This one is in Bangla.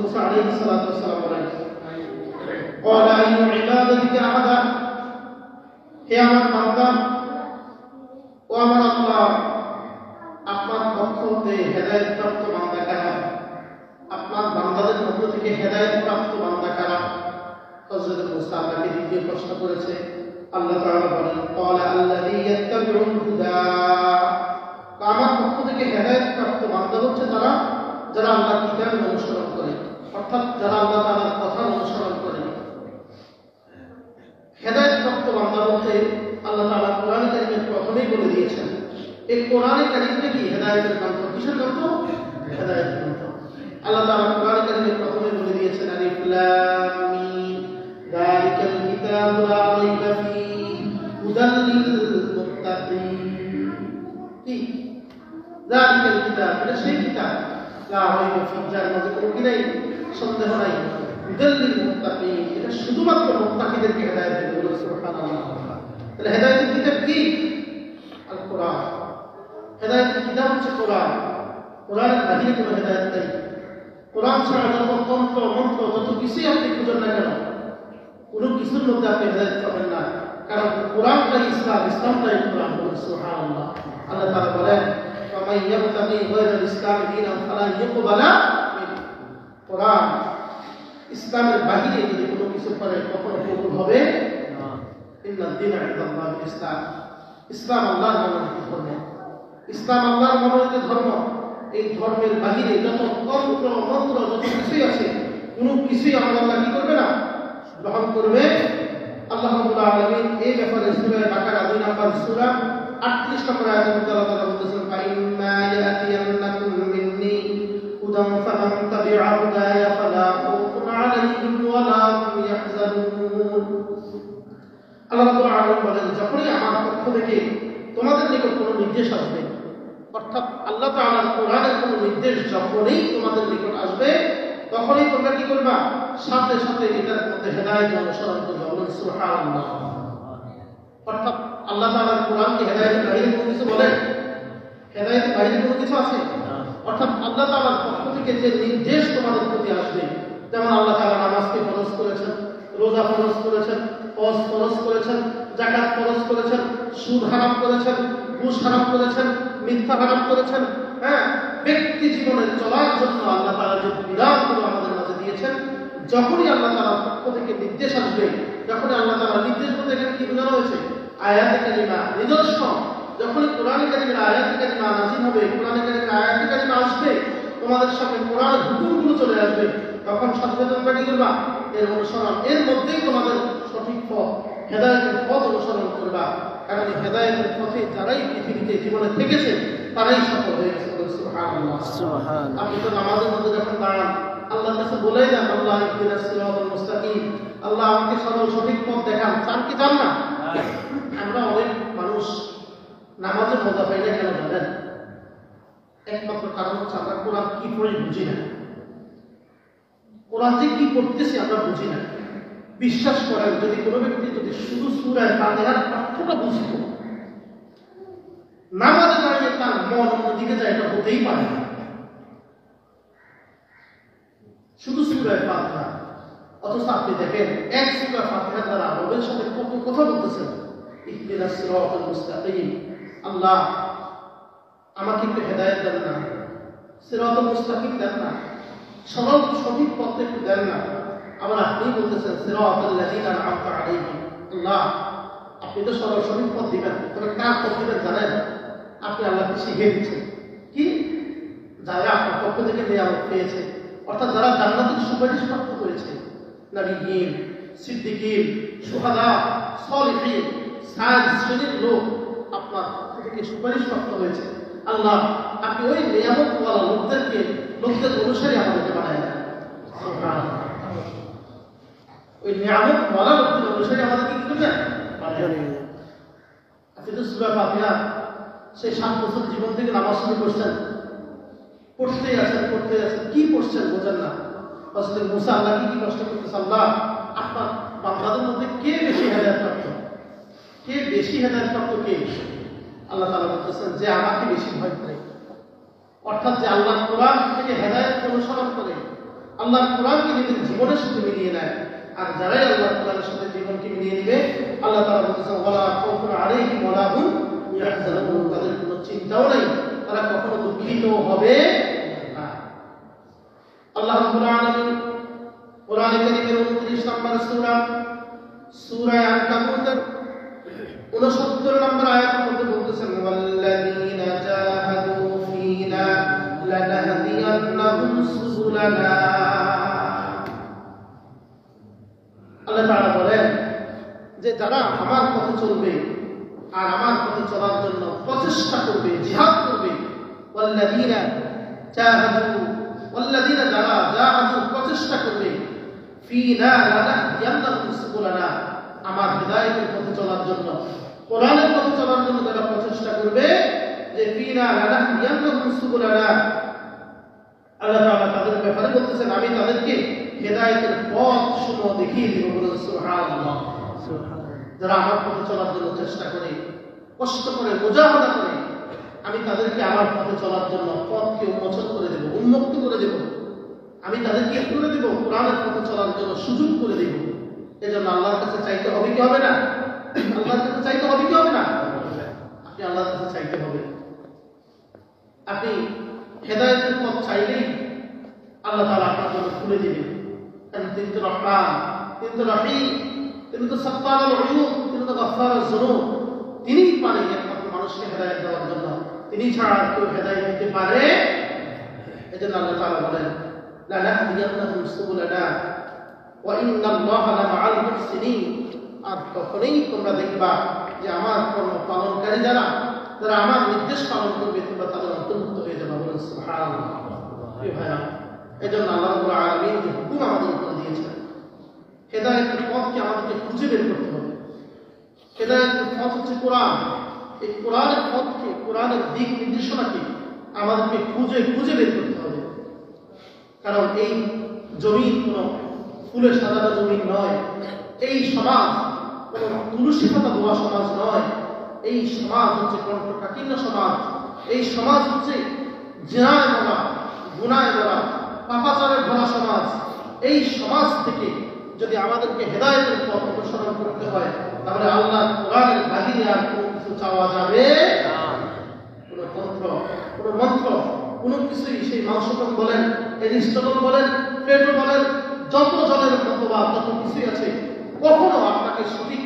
মুসা আলাইহিস সালাতু ওয়াস সালাম বলেন ক্বালা আইয়ু ইবাদাতিকা আহাদা, হে আমার বান্দা ও আমার আল্লাহ, আপনার পক্ষ হতে হেদায়েত প্রাপ্ত বান্দা কারা? আপনার বান্দাদের মধ্য থেকে হেদায়েত প্রাপ্ত বান্দা কারা? হযরত মুসা আল্লাহকে দ্বিতীয় প্রশ্ন করেছে। আল্লাহ তাআলা বলেন ক্বালা আল্লাযী ইয়াত্তাবিউল হুদা, আমার পক্ষ থেকে হেদায়েত প্রাপ্ত বান্দা হচ্ছে তারা যারা আল্লাহর কিতাব অনুসরণ করে, অর্থাৎ যারা আল্লাহ তাআলার কথা অনুসরণ করে। হেদায়েত প্রাপ্ত বান্দা বলতে আল্লাহ তাআলা কোরআন কারীমে প্রথমেই বলে দিয়েছেন, এই কোরআন কারীমটা কি হেদায়েতের গ্রন্থ। কিসের গ্রন্থ? হেদায়েতের গ্রন্থ। আল্লাহ তাআলা কোরআন কারীমে প্রথমেই বলে দিয়েছেন আলিফ লাম মিম যালিকাল কিতাবু লা রাইবা ফীহি হুদাল লিল মুত্তাকিন। কি যালিকাল কিতাব? এটা সেই কিতাব লা রাইবা ফীহি, যার মধ্যে কোনো কি নাই, সন্দেহ নাই। হুদাল লিল মুত্তাকিন, এটা শুধুমাত্র মুত্তাকিদেরকে হেদায়েত দেবে। সুবহানাল্লাহ। তাহলে হেদায়েতের কিতাব কি? আল কোরআন। হেদায়েতের কিতাব হচ্ছে কোরআন। কোরআনের বাহিরে কোনো হেদায়েত নেই। কোরআন ছাড়া যত তন্ত্র মন্ত্র যত কিছুই আপনি খুঁজেন না কেন, কোনো কিছুর মধ্যে আপনি হেদায়েত পাবেন না। কারণ কোরআনটাই ইসলাম, ইসলামটাই কোরআন। সুবহানাল্লাহ। আল্লাহ তাআলা বলেন ওয়া ইয়াবতাগি গায়রাল ইসলামি দীনান ফালা ইউকবালা মিনহু। কোরআন ইসলামের বাহিরে যদি কোনো কিছু করে কখনো কবুল হবে না। ইন্নাদ দীনা ইনদাল্লাহিল ইসলাম, ইসলাম আল্লাহর মনোনীত ধর্ম। ইসলাম আল্লাহর মনোনীত ধর্ম। এই ধর্মের বাহিরে যত তন্ত্র মন্ত্র যত কিছুই আছে, কোনো কিছুই আমার আল্লাহ কি করবে না, গ্রহণ করবে। আল্লাহ রাব্বুল আলামিন এই ব্যাপারে সূরা বাকারা 2 নম্বর সূরা 38 নম্বর আয়াতে আল্লাহ তাআলা বলতেছেন ফাইম্মা ইয়াতিয়ান্নাকুম মিন্নি হুদাম ফামান তাবিআ হুদায়া ফালা খাউফুন আলাইহিম ওয়া লা হুম ইয়াহজানুন। আল্লাহ রাব্বুল আলামিন বলেন যখনই আমার পক্ষ থেকে তোমাদের নিকট কোনো নির্দেশ আসবে, অর্থাৎ আল্লাহ তাআলার কোরআনের কোনো নির্দেশ যখনই তোমাদের নিকট আসবে, তখনই তোমরা কি করবা, সাথে সাথে এটার মধ্যে হেদায়েত অনুসরণ করবে। বলুন সুবহানাল্লাহ। অর্থাৎ আল্লাহ তাআলার কোরআন কি হেদায়েতের বাইরে কোনো কিছু বলেন? হেদায়েতের বাইরে কোনো কিছু আছে? অর্থাৎ আল্লাহ তাআলার পক্ষ থেকে যে নির্দেশ তোমাদের প্রতি আসবে, যেমন আল্লাহ তাআলা নামাজকে ফরজ করেছেন, রোজা ফরজ করেছেন, হজ ফরজ করেছেন, যাকাত ফরজ করেছেন, সুদ হারাম করেছেন, ঘুষ হারাম করেছেন, মিথ্যা হারাম করেছেন। হ্যাঁ, ব্যক্তি জীবনে চলার জন্য আল্লাহ তাআলা যে বিধানগুলো আমাদের মাঝে দিয়েছেন, যখনই আল্লাহ তাআলার পক্ষ থেকে নির্দেশ আসবে, যখনই আল্লাহ তাআলার নির্দেশ বলতে এখানে কি বোঝানো হয়েছে? আয়াতে কারিমা, নিদর্শন। যখনই কোরআনে কারিমের আয়াতে কারিমা নাযিল হবে, কোরআনে কারিমের আয়াতে কারিমা আসবে, তোমাদের সামনে কোরআনের হুকুমগুলো চলে আসবে, তখন সাথে সাথে তোমরা কি করবা? এর অনুসরণ, এর মধ্যেই তোমাদের সঠিক পথ, হেদায়েতের পথ অনুসরণ করবা। কারণ এই হেদায়েতের পথে যারাই পৃথিবীতে জীবনে থেকেছে তারাই সফল হয়ে গেছে। সুবহানাল্লাহ। সুবহানাল্লাহ। আপনি তো নামাজের মধ্যে যখন দাঁড়ান, আল্লাহর কাছে বলেই যান আল্লাহ ইহদিনাস সিরাতাল মুস্তাকিম, আল্লাহ আমাকে সরল সঠিক পথ দেখান। চান কি চান না? আমরা অনেক মানুষ নামাজের মজা পাই না কেন জানেন? একমাত্র কারণ হচ্ছে আমরা কোরআন কি পড়ে বুঝি না। কোরআন যে কি পড়তেছি আমরা বুঝি না। বিশ্বাস করেন, যদি কোনো ব্যক্তি যদি শুধু সূরা ফাতিহার অর্থটা বুঝতো, নামাজে দাঁড়িয়ে তার মন অন্যদিকে যায়, এটা হতেই পারে না। শুধু সূরা ফাতিহা, অথচ আপনি দেখেন এক সূরা ফাতিহার দ্বারা রবের সাথে কত কথা বলতেছেন। ইহদিনাস সিরাতাল মুস্তাকিম, আল্লাহ আমাকে একটু হেদায়েত দেন না, সিরাতাল মুস্তাকিম দেন না, সরল সঠিক পথ একটু দেন না। আবার আপনি বলতেছেন সিরাতাল লাযিনা আন'আমতা আলাইহিম, আল্লাহ আপনি তো সরল সঠিক পথ দিবেন, তবে কার পথ দিবেন জানেন? আপনি আল্লাহকে শিখিয়ে দিচ্ছেন কি, যারা আপনার পক্ষ থেকে নিয়ামত পেয়েছে, অর্থাৎ যারা জান্নাতের সুপারিশ প্রাপ্ত করেছে, নবীয়িন, সিদ্দিকিন, শুহাদা, সালিহিন, সাদ শ্রেণীর লোক আপনার পক্ষ থেকে সুপারিশ প্রাপ্ত হয়েছে। আল্লাহ আপনি ওই নিয়ামতওয়ালা লোকদের অনুসারী আমাদেরকে বানায় দেন। সুবহানাল্লাহ। ওই নিয়ামতওয়ালা লোকদের অনুসারী আমাদেরকে কি করবেন? বানায় দেন। আপনি তো সূরা ফাতিহা সেই 7 বছর জীবন থেকে নামাজ শুরু করছেন, পড়তেই আছেন, কি পড়ছেন বোঝেন না। হযরত মুসা আল্লাহকে কি কষ্ট করতেছে, আল্লাহ আপনার বান্দাদের মধ্যে কে বেশি হেদায়েত প্রাপ্ত, কে বেশি হেদায়েত প্রাপ্ত, কে? আল্লাহ তাআলা বলতেছেন যে আমাকে বেশি ভয় করে, অর্থাৎ যে আল্লাহর কোরআন থেকে হেদায়েত অনুসরণ করে, আল্লাহর কোরআনকে নিজের জীবনের সাথে মিলিয়ে নেয়। আর যারাই আল্লাহর কোরআনের সাথে জীবনকে মিলিয়ে নেবে, আল্লাহ তাআলা বলতেছেন ওয়ালা খাউফুন আলাইহিম ওয়ালা হুম ইয়াহজানুন, তাদের কোনো চিন্তাও নেই, তারা কখনো দুঃখিত হবে না। আল্লাহ রাব্বুল আলামিন কোরআনে কারীমের 29 নম্বর সূরা আনকাবুতের 69 নম্বর আয়াতের মধ্যে বলতেছেন ওয়াল্লাযীনা জাহাদু ফীনা লানাহদিয়ান্নাহুম সুবুলানা। আল্লাহ তাআলা বলেন যে যারা আমার পথে চলবে আর আমার পথে চলার জন্য প্রচেষ্টা করবে, জিহাদ করবে, ওয়াল্লাযীনা যারা জাহাদু প্রচেষ্টা করবে, ফীনা লানাহদিয়ান্নাহুম সুবুলানা, আমার হিদায়াতের পথে চলার জন্য, কোরআনের পথে চলার জন্য যারা প্রচেষ্টা করবে, যে ফীনা লানাহদিয়ান্নাহুম সুবুলানা, আল্লাহ তাআলা তাদের ব্যাপারে বলতেছেন আমি তাদেরকে হিদায়াতের পথ সমূহ দেখিয়ে দিব। বলুন সুবহানাল্লাহ। যারা আমার পথে চলার জন্য চেষ্টা করে, কষ্ট করে, মুজাহাদা করে, আমি তাদেরকে আমার পথে চলার জন্য পথকে উন্মোচন করে দেব, উন্মুক্ত করে দেব। আমি তাদেরকে করে দেব, কোরআনের পথে চলার জন্য সুযোগ করে দেব। এজন্য আল্লাহর কাছে চাইতে হবে কি হবে না? আল্লাহর কাছে চাইতে হবে কি হবে না? আপনি আল্লাহর কাছে চাইতে হবে। আপনি হেদায়েতের পথ চাইলেই আল্লাহ তাআলা আপনার জন্য খুলে দিবেন। কারণ তিনি তো রহমান, তিনি তো রহিম, তিনি তো সাত্তারুল উয়ুব, তিনি তো গফফারুজ যুনুব। তিনিই পারেন একমাত্র মানুষকে হেদায়েত দেওয়ার জন্য। তিনি ছাড়া কেউ হেদায়েত দিতে পারে? এজন্য আল্লাহ তাআলা বলেন লানাহদিয়ান্নাহুম সুবুলানা ওয়া ইন্নাল্লাহা লামাআল মুহসিনিন। আর তখনই তোমরা দেখবা যে আমার কর্ম পালনকারী যারা আমার নির্দেশ পালন করবে, তোমরা তাদের অন্তর্ভুক্ত হয়ে যাবে। বলুন সুবহানাল্লাহ। এজন্য আল্লাহ রাব্বুল আলামিন যে হুকুম আমাদের উপর দিয়েছেন, হেদায়েতের পথকে আমাদেরকে খুঁজে বের করতে হবে। হেদায়েতের পথ হচ্ছে কোরআন। এই কোরআনের পথকে, কোরআনের দিক নির্দেশনাকে আমাদেরকে খুঁজে খুঁজে বের করতে হবে। কারণ এই জমিন কোনো ফুলে সাজানো জমিন নয়, এই সমাজ কোনো তুলসী পাতা ধোয়া সমাজ নয়। এই সমাজ হচ্ছে কণ্ঠকাঠিন্য সমাজ। এই সমাজ হচ্ছে জিনায় ভরা, গুনায় ভরা, পাপাচারে ভরা সমাজ। এই সমাজ থেকে যদি আমাদেরকে হেদায়েতের পথ অনুসরণ করতে হয়, তাহলে আল্লাহ কোরআনের বাহিরে আর কোনো কিছু চাওয়া যাবে না। কোনো তন্ত্র, কোনো মন্ত্র, কোনো কিছুই, সেই মাংসকম বলেন, এরিস্টটল বলেন, প্লেটো বলেন, যত জলের মতবাদ, যত কিছুই আছে, কখনো আপনাকে সঠিক